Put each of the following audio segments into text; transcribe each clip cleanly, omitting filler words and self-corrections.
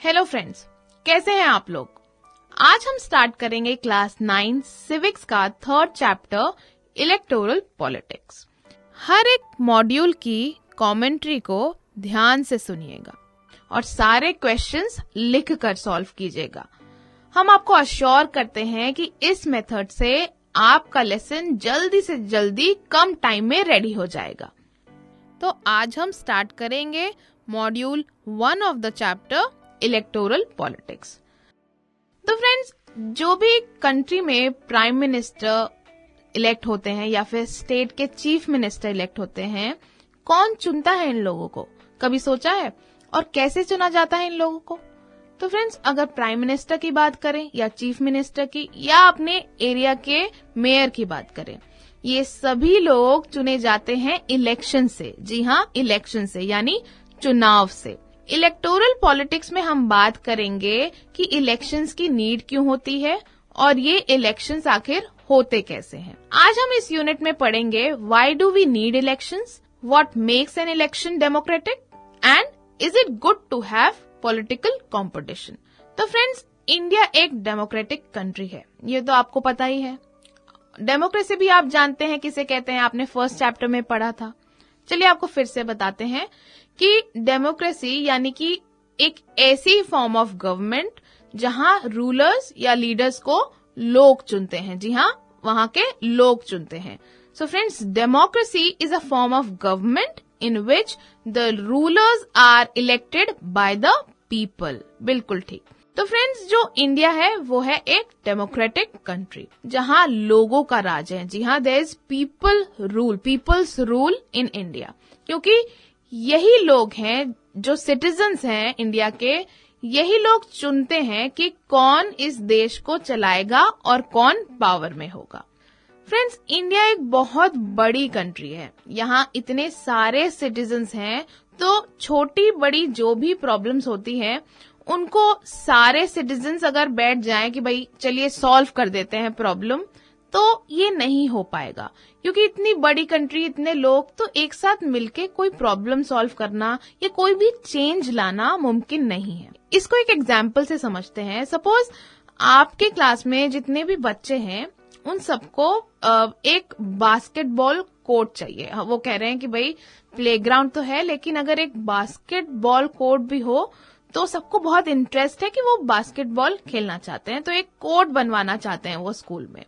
Hello friends, कैसे हैं आप लोग। आज हम स्टार्ट करेंगे क्लास 9 सिविक्स का थर्ड चैप्टर इलेक्टोरल पॉलिटिक्स। हर एक मॉड्यूल की कमेंट्री को ध्यान से सुनिएगा और सारे क्वेश्चंस लिख कर सॉल्व कीजिएगा। हम आपको अश्योर करते हैं कि इस मेथड से आपका लेसन जल्दी से जल्दी कम टाइम में रेडी हो जाएगा। तो आज हम स्टार्ट करेंगे module 1 of the chapter electoral politics. तो फ्रेंड्स, जो भी कंट्री में प्राइम मिनिस्टर इलेक्ट होते हैं या फिर स्टेट के चीफ मिनिस्टर इलेक्ट होते हैं, कौन चुनता है इन लोगों को? कभी सोचा है? और कैसे चुना जाता है इन लोगों को? तो फ्रेंड्स, अगर प्राइम मिनिस्टर की बात करें या चीफ मिनिस्टर की या अपने एरिया के मेयर की बात करें, ये सभी लोग चुने जाते हैं इलेक्शन से। जी हाँ, इलेक्शन से यानी चुनाव से। इलेक्टोरल पॉलिटिक्स में हम बात करेंगे कि इलेक्शंस की नीड क्यों होती है और ये इलेक्शंस आखिर होते कैसे हैं। आज हम इस यूनिट में पढ़ेंगे why do we need elections, what makes an election democratic and is it good to have political competition. तो फ्रेंड्स, इंडिया एक डेमोक्रेटिक कंट्री है, ये तो आपको पता ही है। डेमोक्रेसी भी आप जानते हैं किसे कहते हैं, आपने फर्स्ट चैप्टर में पढ़ा था। चलिए आपको फिर से बताते हैं कि डेमोक्रेसी यानी कि एक ऐसी फॉर्म ऑफ गवर्नमेंट जहां रूलर्स या लीडर्स को लोग चुनते हैं। जी हाँ, वहां के लोग चुनते हैं। So friends, democracy is a form of government in which the rulers are elected by the people. बिल्कुल ठीक। तो फ्रेंड्स, जो इंडिया है वो है एक डेमोक्रेटिक कंट्री जहां लोगों का राज है। जी हाँ, there is people's rule in India, क्योंकि यही लोग हैं जो सिटीजन्स हैं इंडिया के, यही लोग चुनते हैं कि कौन इस देश को चलाएगा और कौन पावर में होगा। फ्रेंड्स, इंडिया एक बहुत बड़ी कंट्री है, यहाँ इतने सारे सिटीजन्स हैं, तो छोटी बड़ी जो भी प्रॉब्लम्स होती हैं उनको सारे सिटीजन्स अगर बैठ जाएं कि भाई चलिए सॉल्व कर देते हैं प्रॉब्लम, तो ये नहीं हो पाएगा, क्योंकि इतनी बड़ी कंट्री, इतने लोग, तो एक साथ मिलके कोई प्रॉब्लम सॉल्व करना या कोई भी चेंज लाना मुमकिन नहीं है। इसको एक एग्जाम्पल से समझते हैं। सपोज आपके क्लास में जितने भी बच्चे हैं उन सबको एक बास्केटबॉल कोर्ट चाहिए। वो कह रहे हैं कि भाई प्लेग्राउंड तो है, लेकिन अगर एक बास्केटबॉल कोर्ट भी हो तो सबको बहुत इंटरेस्ट है कि वो बास्केटबॉल खेलना चाहते हैं, तो एक कोर्ट बनवाना चाहते हैं वो स्कूल में।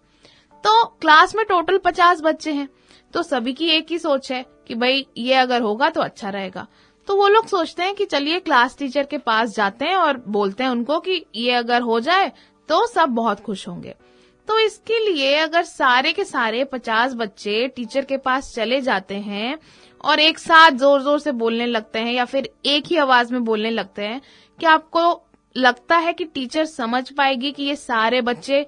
तो क्लास में टोटल 50 बच्चे हैं, तो सभी की एक ही सोच है कि भाई ये अगर होगा तो अच्छा रहेगा। तो वो लोग सोचते हैं कि चलिए क्लास टीचर के पास जाते हैं और बोलते हैं उनको कि ये अगर हो जाए तो सब बहुत खुश होंगे। तो इसके लिए अगर सारे के सारे 50 बच्चे टीचर के पास चले जाते हैं और एक साथ जोर जोर से बोलने लगते हैं या फिर एक ही आवाज में बोलने लगते हैं, क्या आपको लगता है कि टीचर समझ पाएगी कि ये सारे बच्चे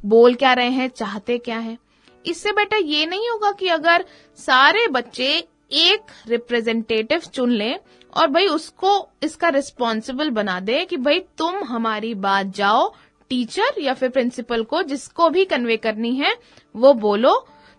बोल क्या रहे हैं, चाहते क्या हैं? इससे बेटर ये नहीं होगा कि अगर सारे बच्चे एक रिप्रेजेंटेटिव चुन लें और भाई उसको इसका रिस्पॉन्सिबल बना दे कि भाई तुम हमारी बात जाओ टीचर या फिर प्रिंसिपल को, जिसको भी कन्वे करनी है वो बोलो।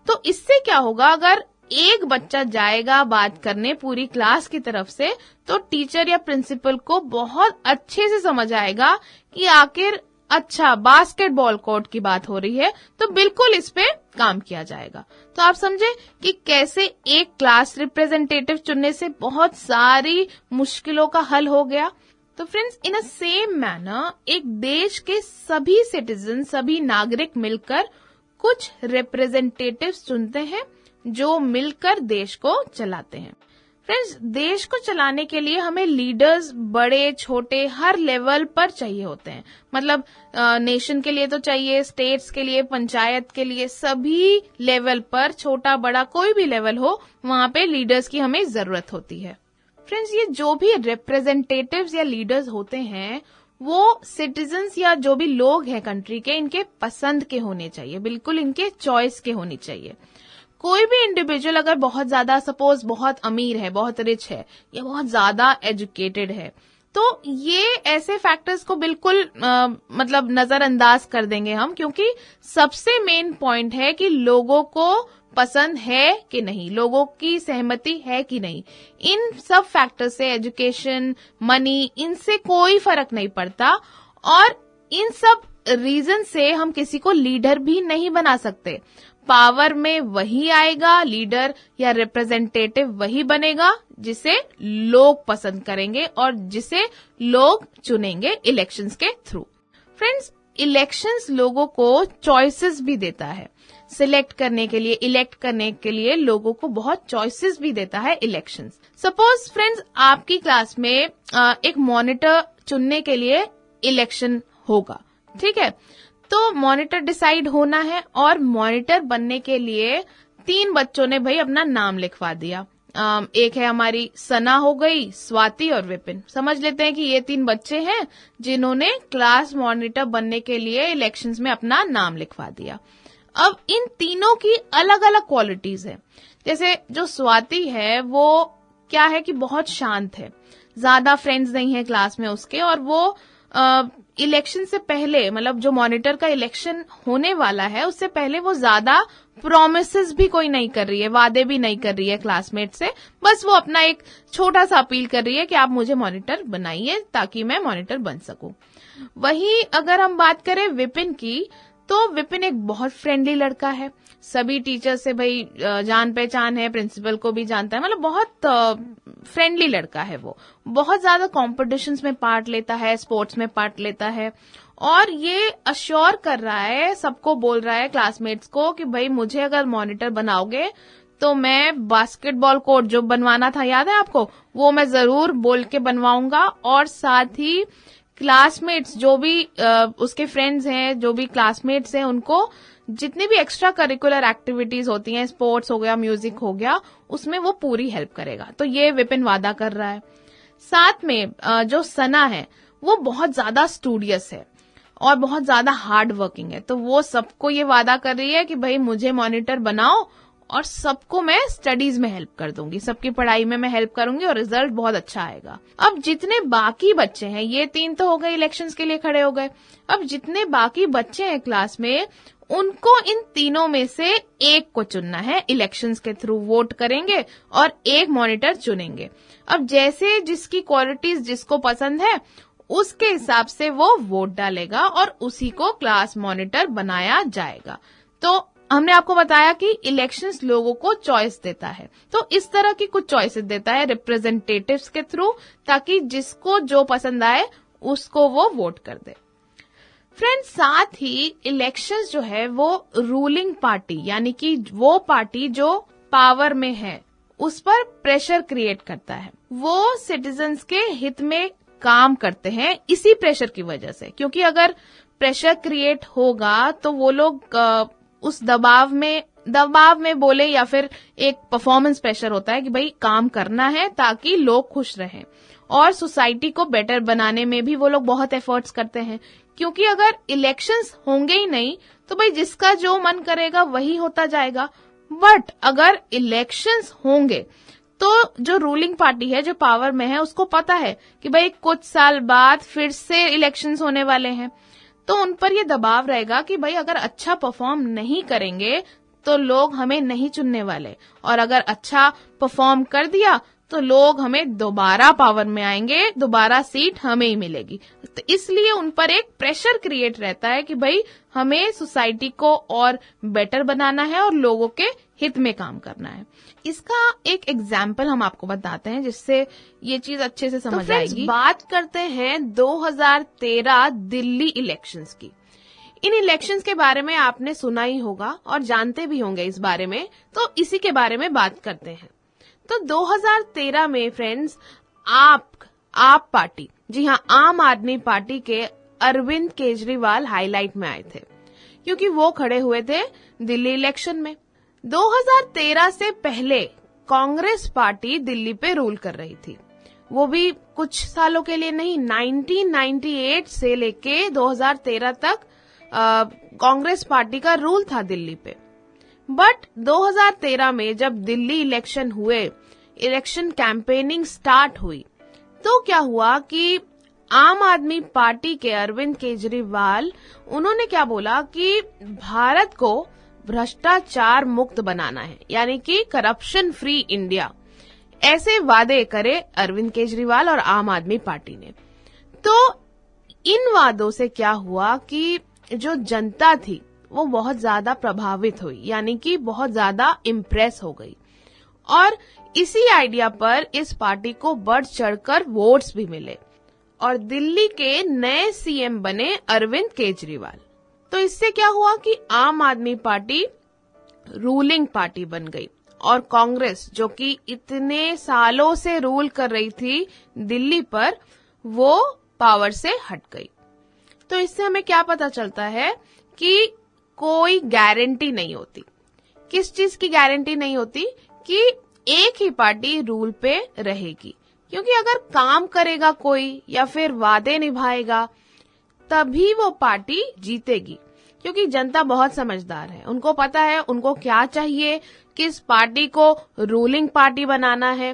तो इससे क्या होगा, अगर एक बच्चा जाएगा बात करने पूरी क्लास की तरफ से, तो टीचर या प्रिंसिपल को बहुत अच्छे से समझ आएगा कि आखिर अच्छा बास्केटबॉल कोर्ट की बात हो रही है, तो बिल्कुल इस पे काम किया जाएगा। तो आप समझे कि कैसे एक क्लास रिप्रेजेंटेटिव चुनने से बहुत सारी मुश्किलों का हल हो गया। तो फ्रेंड्स, इन अ सेम मैनर एक देश के सभी सिटीजन, सभी नागरिक मिलकर कुछ रिप्रेजेंटेटिव्स चुनते हैं जो मिलकर देश को चलाते हैं। फ्रेंड्स, देश को चलाने के लिए हमें लीडर्स बड़े छोटे हर लेवल पर चाहिए होते हैं। मतलब नेशन के लिए तो चाहिए, स्टेट्स के लिए, पंचायत के लिए, सभी लेवल पर, छोटा बड़ा कोई भी लेवल हो, वहां पे लीडर्स की हमें जरूरत होती है। फ्रेंड्स, ये जो भी रिप्रेजेंटेटिव्स या लीडर्स होते हैं वो सिटीजन्स या जो भी लोग हैं कंट्री के, इनके पसंद के होने चाहिए, बिल्कुल इनके चॉइस के होने चाहिए। कोई भी इंडिविजुअल अगर बहुत ज्यादा, सपोज बहुत अमीर है, बहुत रिच है या बहुत ज्यादा एजुकेटेड है, तो ये ऐसे फैक्टर्स को बिल्कुल मतलब नजरअंदाज कर देंगे हम, क्योंकि सबसे मेन पॉइंट है कि लोगों को पसंद है कि नहीं, लोगों की सहमति है कि नहीं, इन सब फैक्टर से, एजुकेशन, मनी, इनसे कोई फर्क नहीं पड़ता। और इन सब रीजन से हम किसी को लीडर भी नहीं बना सकते। पावर में वही आएगा, लीडर या रिप्रेजेंटेटिव वही बनेगा जिसे लोग पसंद करेंगे और जिसे लोग चुनेंगे इलेक्शंस के थ्रू। फ्रेंड्स, इलेक्शंस लोगों को चॉइसेस भी देता है सिलेक्ट करने के लिए, इलेक्ट करने के लिए लोगों को बहुत चॉइसेस भी देता है इलेक्शंस। सपोज फ्रेंड्स, आपकी क्लास में एक मॉनिटर चुनने के लिए इलेक्शन होगा, ठीक है। तो मॉनिटर डिसाइड होना है और मॉनिटर बनने के लिए 3 बच्चों ने भाई अपना नाम लिखवा दिया। एक है हमारी सना हो गई, स्वाति और विपिन। समझ लेते हैं कि ये 3 बच्चे हैं जिन्होंने क्लास मॉनिटर बनने के लिए इलेक्शंस में अपना नाम लिखवा दिया। अब इन तीनों की अलग अलग क्वालिटीज है। जैसे जो स्वाति है वो क्या है कि बहुत शांत है, ज्यादा फ्रेंड्स नहीं है क्लास में उसके, और वो इलेक्शन से पहले, मतलब जो मॉनिटर का इलेक्शन होने वाला है उससे पहले वो ज्यादा प्रॉमिसेस भी कोई नहीं कर रही है, वादे भी नहीं कर रही है क्लासमेट से। बस वो अपना एक छोटा सा अपील कर रही है कि आप मुझे मॉनिटर बनाइए ताकि मैं मॉनिटर बन सकूं। वहीं अगर हम बात करें विपिन की, तो विपिन एक बहुत फ्रेंडली लड़का है, सभी टीचर से भाई जान पहचान है, प्रिंसिपल को भी जानता है, मतलब बहुत फ्रेंडली लड़का है। वो बहुत ज्यादा कॉम्पिटिशन्स में पार्ट लेता है, स्पोर्ट्स में पार्ट लेता है, और ये अश्योर कर रहा है, सबको बोल रहा है क्लासमेट्स को कि भाई मुझे अगर मॉनिटर बनाओगे तो मैं बास्केटबॉल कोर्ट जो बनवाना था, याद है आपको, वो मैं जरूर बोल के बनवाऊंगा। और साथ ही क्लासमेट्स जो भी उसके फ्रेंड्स हैं, जो भी क्लासमेट्स हैं, उनको जितनी भी एक्स्ट्रा करिकुलर एक्टिविटीज होती हैं, स्पोर्ट्स हो गया, म्यूजिक हो गया, उसमें वो पूरी हेल्प करेगा। तो ये विपिन वादा कर रहा है। साथ में जो सना है वो बहुत ज्यादा स्टूडियस है और बहुत ज्यादा हार्ड वर्किंग है, तो वो सबको ये वादा कर रही है कि भाई मुझे मॉनिटर बनाओ और सबको मैं स्टडीज में हेल्प कर दूंगी, सबकी पढ़ाई में मैं हेल्प करूंगी और रिजल्ट बहुत अच्छा आएगा। अब जितने बाकी बच्चे हैं, ये 3 तो हो गए इलेक्शंस के लिए खड़े हो गए, अब जितने बाकी बच्चे हैं क्लास में, उनको इन तीनों में से एक को चुनना है। इलेक्शंस के थ्रू वोट करेंगे और एक मॉनिटर चुनेंगे। अब जैसे जिसकी क्वालिटीज जिसको पसंद है उसके हिसाब से वो वोट डालेगा और उसी को क्लास मॉनिटर बनाया जाएगा। तो हमने आपको बताया कि इलेक्शंस लोगों को चॉइस देता है, तो इस तरह की कुछ चॉइसेस देता है रिप्रेजेंटेटिव्स के थ्रू, ताकि जिसको जो पसंद आए उसको वो वोट कर दे। फ्रेंड्स, साथ ही इलेक्शंस जो है वो रूलिंग पार्टी, यानी कि वो पार्टी जो पावर में है, उस पर प्रेशर क्रिएट करता है। वो सिटीजन्स के हित में काम करते हैं इसी प्रेशर की वजह से, क्योंकि अगर प्रेशर क्रिएट होगा तो वो लोग उस दबाव में बोले, या फिर एक परफॉर्मेंस प्रेशर होता है कि भाई काम करना है ताकि लोग खुश रहें, और सोसाइटी को बेटर बनाने में भी वो लोग बहुत एफर्ट्स करते हैं। क्योंकि अगर इलेक्शंस होंगे ही नहीं तो भाई जिसका जो मन करेगा वही होता जाएगा। बट अगर इलेक्शंस होंगे तो जो रूलिंग पार्टी है, जो पावर में है, उसको पता है कि भाई कुछ साल बाद फिर से इलेक्शंस होने वाले हैं, तो उन पर ये दबाव रहेगा कि भाई अगर अच्छा परफॉर्म नहीं करेंगे तो लोग हमें नहीं चुनने वाले, और अगर अच्छा परफॉर्म कर दिया तो लोग हमें दोबारा पावर में आएंगे, दोबारा सीट हमें ही मिलेगी। तो इसलिए उन पर एक प्रेशर क्रिएट रहता है कि भाई हमें सोसाइटी को और बेटर बनाना है और लोगों के हित में काम करना है। इसका एक एग्जाम्पल हम आपको बताते हैं जिससे ये चीज अच्छे से समझ आएगी। बात करते हैं 2013 दिल्ली इलेक्शंस की। इन इलेक्शंस के बारे में आपने सुना ही होगा और जानते भी होंगे इस बारे में, तो इसी के बारे में बात करते हैं। तो 2013 में फ्रेंड्स, आप पार्टी, जी हाँ, आम आदमी पार्टी के अरविंद केजरीवाल हाईलाइट में आए थे, क्योंकि वो खड़े हुए थे दिल्ली इलेक्शन में। 2013 से पहले कांग्रेस पार्टी दिल्ली पे रूल कर रही थी, वो भी कुछ सालों के लिए नहीं, 1998 से लेके 2013 तक कांग्रेस पार्टी का रूल था दिल्ली पे। बट 2013 में जब दिल्ली इलेक्शन हुए, इलेक्शन कैंपेनिंग स्टार्ट हुई, तो क्या हुआ कि आम आदमी पार्टी के अरविंद केजरीवाल, उन्होंने क्या बोला कि भारत को भ्रष्टाचार मुक्त बनाना है, यानी कि करप्शन फ्री इंडिया। ऐसे वादे करे अरविंद केजरीवाल और आम आदमी पार्टी ने। तो इन वादों से क्या हुआ कि जो जनता थी वो बहुत ज्यादा प्रभावित हुई, यानी कि बहुत ज्यादा इम्प्रेस हो गई, और इसी आइडिया पर इस पार्टी को बढ़ चढ़कर वोट्स भी मिले और दिल्ली के नए सीएम बने अरविंद केजरीवाल। तो इससे क्या हुआ कि आम आदमी पार्टी रूलिंग पार्टी बन गई और कांग्रेस, जो कि इतने सालों से रूल कर रही थी दिल्ली पर, वो पावर से हट गई। तो इससे हमें क्या पता चलता है कि कोई गारंटी नहीं होती। किस चीज की गारंटी नहीं होती? कि एक ही पार्टी रूल पे रहेगी, क्योंकि अगर काम करेगा कोई या फिर वादे निभाएगा तभी वो पार्टी जीतेगी, क्योंकि जनता बहुत समझदार है। उनको पता है उनको क्या चाहिए, किस पार्टी को रूलिंग पार्टी बनाना है।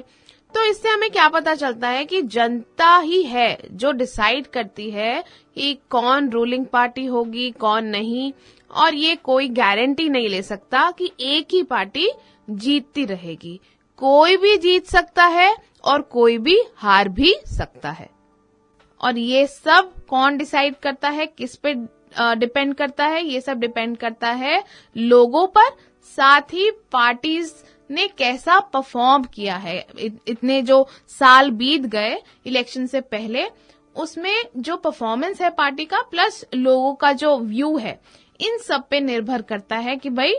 तो इससे हमें क्या पता चलता है कि जनता ही है जो डिसाइड करती है कि कौन रूलिंग पार्टी होगी, कौन नहीं, और ये कोई गारंटी नहीं ले सकता कि एक ही पार्टी जीतती रहेगी। कोई भी जीत सकता है और कोई भी हार भी सकता है। और ये सब कौन डिसाइड करता है, किस पे डिपेंड करता है? ये सब डिपेंड करता है लोगों पर, साथ ही पार्टीज ने कैसा परफॉर्म किया है। इतने जो साल बीत गए इलेक्शन से पहले, उसमें जो परफॉर्मेंस है पार्टी का प्लस लोगों का जो व्यू है, इन सब पे निर्भर करता है कि भाई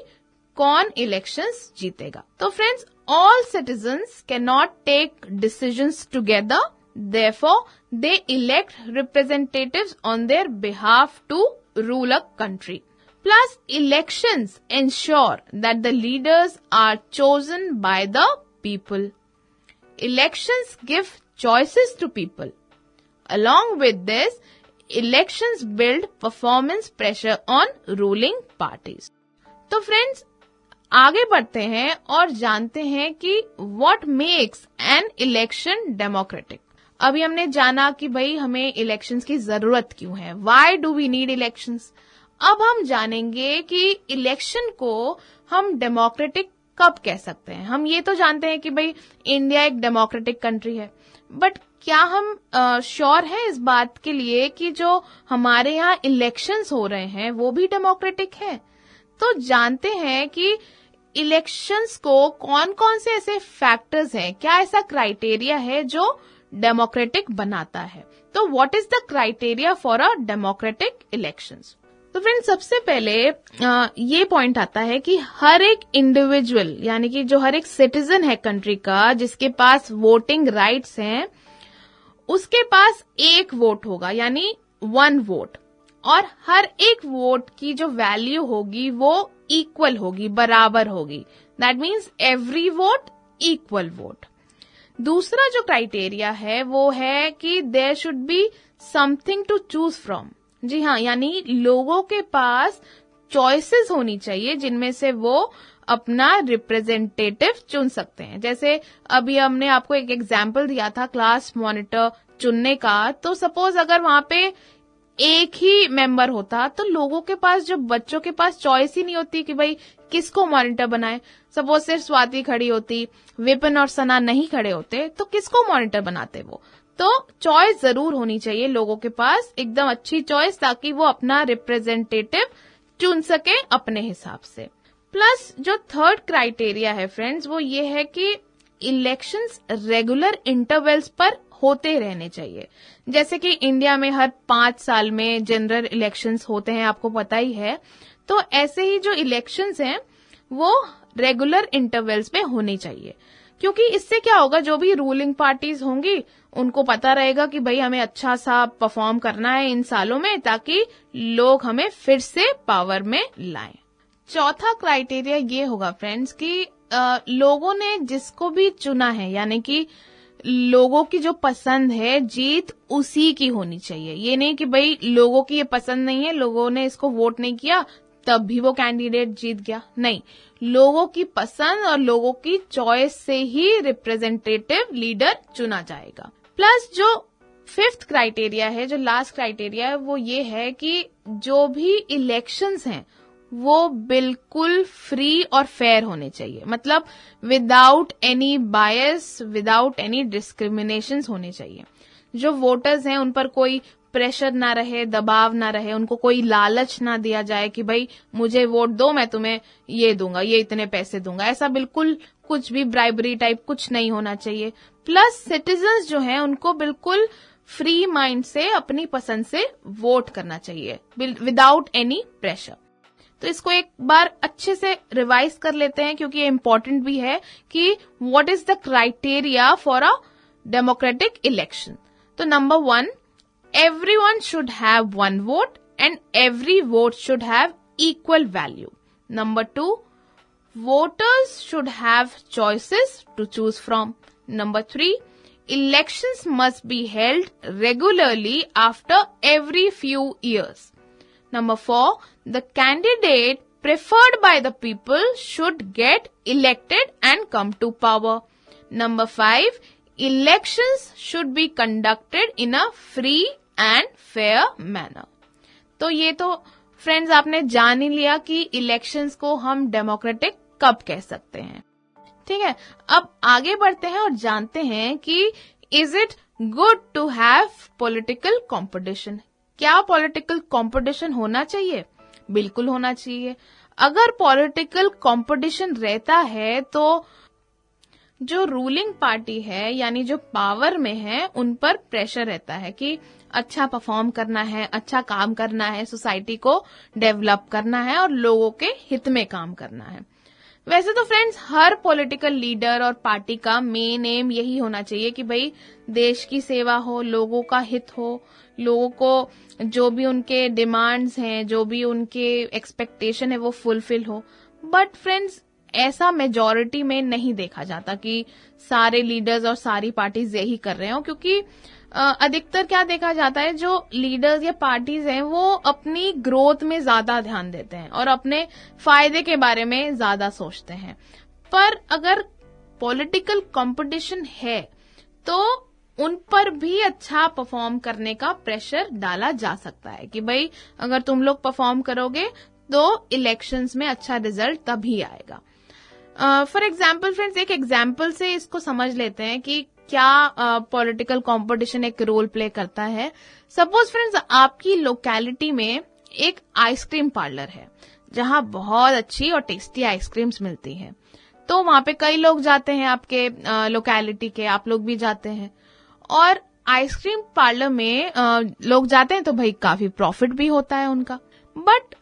कौन इलेक्शंस जीतेगा। तो friends, all citizens cannot take decisions together, therefore they elect representatives on their behalf to rule a country. Plus, elections ensure that the leaders are chosen by the people. Elections give choices to people. Along with this, elections build performance pressure on ruling parties. तो friends, आगे बढ़ते हैं और जानते हैं कि what makes an election democratic. अभी हमने जाना कि भाई हमें इलेक्शंस की जरूरत क्यों है, why do we need elections. अब हम जानेंगे कि इलेक्शन को हम डेमोक्रेटिक कब कह सकते हैं। हम ये तो जानते हैं कि भाई इंडिया एक डेमोक्रेटिक कंट्री है, बट क्या हम श्योर हैं इस बात के लिए कि जो हमारे यहाँ इलेक्शंस हो रहे हैं वो भी डेमोक्रेटिक है? तो जानते हैं कि इलेक्शंस को कौन कौन से ऐसे फैक्टर्स हैं, क्या ऐसा क्राइटेरिया है जो डेमोक्रेटिक बनाता है। तो what is the criteria for a democratic elections? तो फ्रेंड्स, सबसे पहले ये पॉइंट आता है कि हर एक इंडिविजुअल, यानी कि जो हर एक सिटीजन है कंट्री का, जिसके पास वोटिंग राइट्स हैं, उसके पास एक वोट होगा, यानी 1 वोट, और हर एक वोट की जो वैल्यू होगी वो इक्वल होगी, बराबर होगी। That means every vote equal vote. दूसरा जो क्राइटेरिया है वो है कि there should be something to choose from. जी हाँ, यानी लोगों के पास चॉइसेस होनी चाहिए जिनमें से वो अपना रिप्रेजेंटेटिव चुन सकते हैं। जैसे अभी हमने आपको एक एग्जाम्पल दिया था क्लास मॉनिटर चुनने का, तो सपोज अगर वहां पे एक ही मेंबर होता तो लोगों के पास, जो बच्चों के पास चॉइस ही नहीं होती कि भाई किसको मॉनिटर बनाए। सपोज सिर्फ स्वाति खड़ी होती, विपिन और सना नहीं खड़े होते, तो किसको मॉनिटर बनाते वो? तो चॉइस जरूर होनी चाहिए लोगों के पास, एकदम अच्छी चॉइस, ताकि वो अपना रिप्रेजेंटेटिव चुन सके अपने हिसाब से। प्लस जो थर्ड क्राइटेरिया है फ्रेंड्स, वो ये है कि इलेक्शंस रेगुलर इंटरवल्स पर होते रहने चाहिए। जैसे कि इंडिया में हर 5 साल में जनरल इलेक्शंस होते हैं, आपको पता ही है। तो ऐसे ही जो इलेक्शंस हैं वो रेगुलर इंटरवल्स पे होनी चाहिए, क्योंकि इससे क्या होगा, जो भी रूलिंग पार्टीज होंगी उनको पता रहेगा कि भाई हमें अच्छा सा परफॉर्म करना है इन सालों में, ताकि लोग हमें फिर से पावर में लाएं। चौथा क्राइटेरिया ये होगा फ्रेंड्स कि लोगों ने जिसको भी चुना है, यानी कि लोगों की जो पसंद है, जीत उसी की होनी चाहिए। ये नहीं कि भाई लोगों की ये पसंद नहीं है, लोगों ने इसको वोट नहीं किया तब भी वो कैंडिडेट जीत गया। नहीं, लोगों की पसंद और लोगों की चॉइस से ही रिप्रेजेंटेटिव लीडर चुना जाएगा। प्लस जो 5th क्राइटेरिया है, जो लास्ट क्राइटेरिया है, वो ये है कि जो भी इलेक्शंस हैं वो बिल्कुल फ्री और फेयर होने चाहिए, मतलब विदाउट एनी बायस, विदाउट एनी डिस्क्रिमिनेशंस होने चाहिए। जो वोटर्स हैं उन पर कोई प्रेशर ना रहे, दबाव ना रहे, उनको कोई लालच ना दिया जाए कि भाई मुझे वोट दो, मैं तुम्हें ये दूंगा, ये इतने पैसे दूंगा। ऐसा बिल्कुल कुछ भी ब्राइबरी टाइप कुछ नहीं होना चाहिए। प्लस सिटीजन्स जो हैं उनको बिल्कुल फ्री माइंड से अपनी पसंद से वोट करना चाहिए विदाउट एनी प्रेशर। तो इसको एक बार अच्छे से रिवाइज कर लेते हैं, क्योंकि ये इंपॉर्टेंट भी है कि what is the criteria for a democratic election. तो number 1, everyone should have one vote and every vote should have equal value. Number 2, voters should have choices to choose from. Number 3, elections must be held regularly after every few years. Number 4, the candidate preferred by the people should get elected and come to power. Number 5, elections should be conducted in a free and fair manner. तो ये तो friends आपने जान ही लिया कि elections को हम democratic कब कह सकते हैं। ठीक है, अब आगे बढ़ते हैं और जानते हैं कि is it good to have political competition. क्या पॉलिटिकल कंपटीशन होना चाहिए? बिल्कुल होना चाहिए। अगर पॉलिटिकल कंपटीशन रहता है तो जो रूलिंग पार्टी है यानी जो पावर में है उन पर प्रेशर रहता है कि अच्छा परफॉर्म करना है, अच्छा काम करना है, सोसाइटी को डेवलप करना है और लोगों के हित में काम करना है। वैसे तो फ्रेंड्स हर पॉलिटिकल लीडर और पार्टी का मेन एम यही होना चाहिए कि भाई देश की सेवा हो, लोगों का हित हो, लोगों को जो भी उनके डिमांड्स हैं, जो भी उनके एक्सपेक्टेशन है वो फुलफिल हो। बट फ्रेंड्स ऐसा मेजॉरिटी में नहीं देखा जाता कि सारे लीडर्स और सारी पार्टीज यही कर रहे हो, क्योंकि अधिकतर क्या देखा जाता है, जो लीडर्स या पार्टीज हैं वो अपनी ग्रोथ में ज्यादा ध्यान देते हैं और अपने फायदे के बारे में ज्यादा सोचते हैं। पर अगर पॉलिटिकल कंपटीशन है तो उन पर भी अच्छा परफॉर्म करने का प्रेशर डाला जा सकता है कि भाई अगर तुम लोग परफॉर्म करोगे तो इलेक्शंस में अच्छा रिजल्ट तभी आएगा। फॉर एग्जाम्पल फ्रेंड्स एक एग्जाम्पल से इसको समझ लेते हैं कि क्या पॉलिटिकल कंपटीशन एक रोल प्ले करता है। सपोज फ्रेंड्स आपकी लोकेलिटी में एक आइसक्रीम पार्लर है जहां बहुत अच्छी और टेस्टी आइसक्रीम्स मिलती हैं। तो वहां पे कई लोग जाते हैं, आपके लोकेलिटी के आप लोग भी जाते हैं, और आइसक्रीम पार्लर में लोग जाते हैं तो भाई काफी प्रॉफिट भी होता है उनका। बट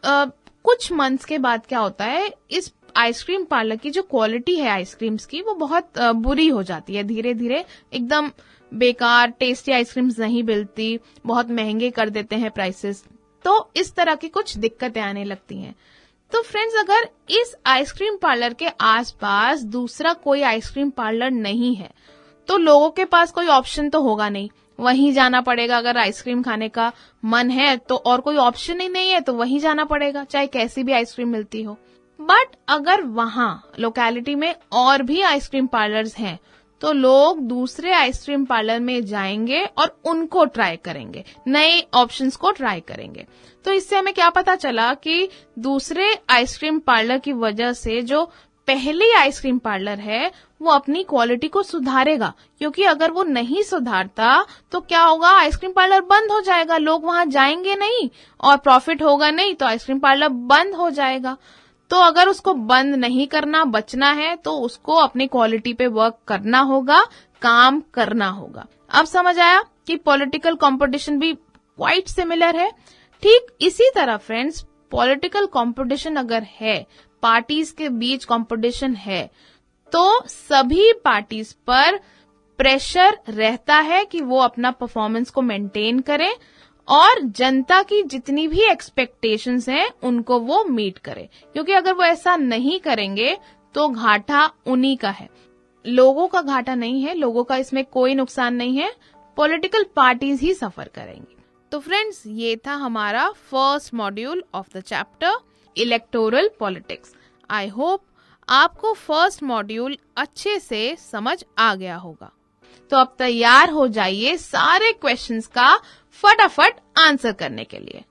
कुछ मंथ्स के बाद क्या होता है, इस आइसक्रीम पार्लर की जो क्वालिटी है आइसक्रीम्स की वो बहुत बुरी हो जाती है। धीरे धीरे एकदम बेकार टेस्टी आइसक्रीम्स नहीं मिलती, बहुत महंगे कर देते हैं प्राइसेस। तो इस तरह की कुछ दिक्कतें आने लगती हैं। तो फ्रेंड्स अगर इस आइसक्रीम पार्लर के आसपास दूसरा कोई आइसक्रीम पार्लर नहीं है तो लोगों के पास कोई ऑप्शन तो होगा नहीं, वहीं जाना पड़ेगा। अगर आइसक्रीम खाने का मन है तो और कोई ऑप्शन ही नहीं है तो वहीं जाना पड़ेगा, चाहे कैसी भी आइसक्रीम मिलती हो। बट अगर वहां लोकेलिटी में और भी आइसक्रीम पार्लर्स हैं तो लोग दूसरे आइसक्रीम पार्लर में जाएंगे और उनको ट्राई करेंगे, नए ऑप्शंस को ट्राई करेंगे। तो इससे हमें क्या पता चला कि दूसरे आइसक्रीम पार्लर की वजह से जो पहली आइसक्रीम पार्लर है वो अपनी क्वालिटी को सुधारेगा, क्योंकि अगर वो नहीं सुधारता तो क्या होगा, आइसक्रीम पार्लर बंद हो जाएगा, लोग वहां जाएंगे नहीं और प्रॉफिट होगा नहीं तो आइसक्रीम पार्लर बंद हो जाएगा। तो अगर उसको बंद नहीं करना, बचना है तो उसको अपनी क्वालिटी पे वर्क करना होगा, काम करना होगा। अब समझ आया कि पॉलिटिकल कंपटीशन भी क्वाइट सिमिलर है। ठीक इसी तरह फ्रेंड्स पॉलिटिकल कंपटीशन अगर है, पार्टीज के बीच कंपटीशन है, तो सभी पार्टीज पर प्रेशर रहता है कि वो अपना परफॉर्मेंस को मेंटेन करें और जनता की जितनी भी एक्सपेक्टेशंस हैं उनको वो मीट करे, क्योंकि अगर वो ऐसा नहीं करेंगे तो घाटा उन्हीं का है, लोगों का घाटा नहीं है, लोगों का इसमें कोई नुकसान नहीं है, पॉलिटिकल पार्टीज ही सफर करेंगी। तो फ्रेंड्स ये था हमारा first module of the chapter electoral politics. I hope आपको फर्स्ट मॉड्यूल अच्छे से समझ आ गया होगा। तो अब तैयार हो जाइए सारे क्वेश्चंस का फटाफट आंसर करने के लिए।